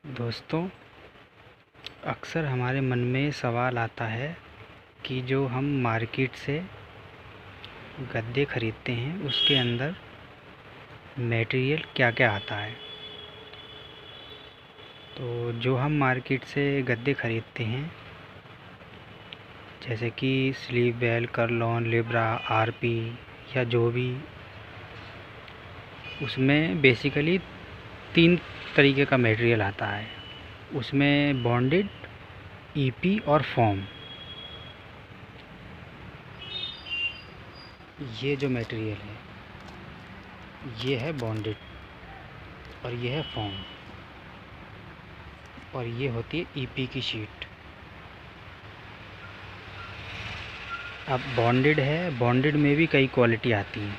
दोस्तों, अक्सर हमारे मन में सवाल आता है कि जो हम मार्केट से गद्दे ख़रीदते हैं उसके अंदर मटेरियल क्या क्या आता है। तो जो हम मार्केट से गद्दे ख़रीदते हैं जैसे कि स्लीपवेल, कर्लॉन, लिब्रा, आरपी या जो भी, उसमें बेसिकली 3 तरीके का मटेरियल आता है। उसमें बॉन्डेड, ईपी और फोम। ये जो मटेरियल है ये है बॉन्डेड और ये है फोम और ये होती है ईपी की शीट। अब बॉन्डेड है, बॉन्डेड में भी कई क्वालिटी आती हैं।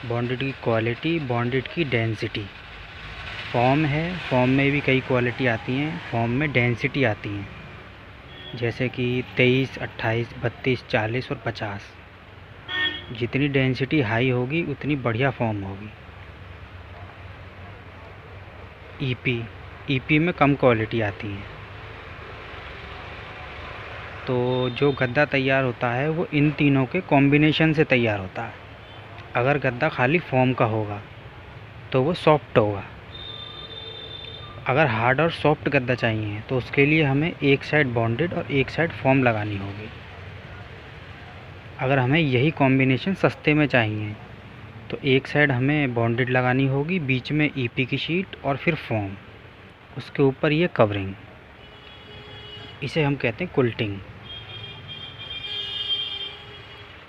बॉन्डेड की क्वालिटी, बॉन्डेड की डेंसिटी। फॉर्म है, फॉर्म में भी कई क्वालिटी आती हैं। फॉर्म में डेंसिटी आती हैं जैसे कि 23, 28, 32, 40 और 50। जितनी डेंसिटी हाई होगी उतनी बढ़िया फॉर्म होगी। ईपी में कम क्वालिटी आती है। तो जो गद्दा तैयार होता है वो इन तीनों के कॉम्बिनेशन से तैयार होता है। अगर गद्दा खाली फॉर्म का होगा तो वो सॉफ्ट होगा। अगर हार्ड और सॉफ्ट गद्दा चाहिए तो उसके लिए हमें एक साइड बॉन्डेड और एक साइड फॉर्म लगानी होगी। अगर हमें यही कॉम्बिनेशन सस्ते में चाहिए तो एक साइड हमें बॉन्डेड लगानी होगी, बीच में ईपी की शीट और फिर फॉर्म, उसके ऊपर ये कवरिंग। इसे हम कहते हैं कुल्टिंग।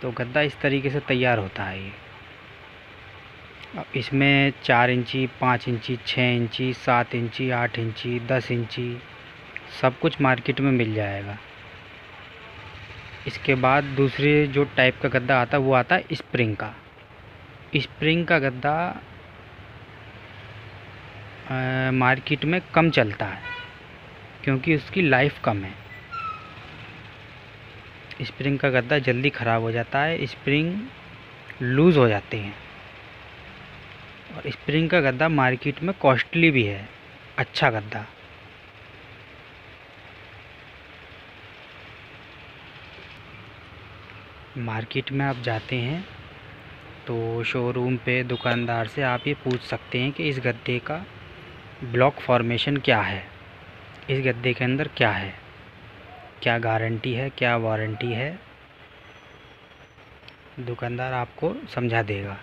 तो गद्दा इस तरीके से तैयार होता है। ये अब इसमें 4 इंची, 5 इंची, 6 इंची, 7 इंची, 8 इंची, 10 इंची सब कुछ मार्केट में मिल जाएगा। इसके बाद दूसरे जो टाइप का गद्दा आता है वो आता है स्प्रिंग का। स्प्रिंग का गद्दा मार्केट में कम चलता है क्योंकि उसकी लाइफ कम है। स्प्रिंग का गद्दा जल्दी ख़राब हो जाता है, स्प्रिंग लूज़ हो जाते हैं। और स्प्रिंग का गद्दा मार्केट में कॉस्टली भी है, अच्छा गद्दा। मार्केट में आप जाते हैं तो शोरूम पे दुकानदार से आप ये पूछ सकते हैं कि इस गद्दे का ब्लॉक फॉर्मेशन क्या है, इस गद्दे के अंदर क्या है, क्या गारंटी है, क्या वारंटी है। दुकानदार आपको समझा देगा।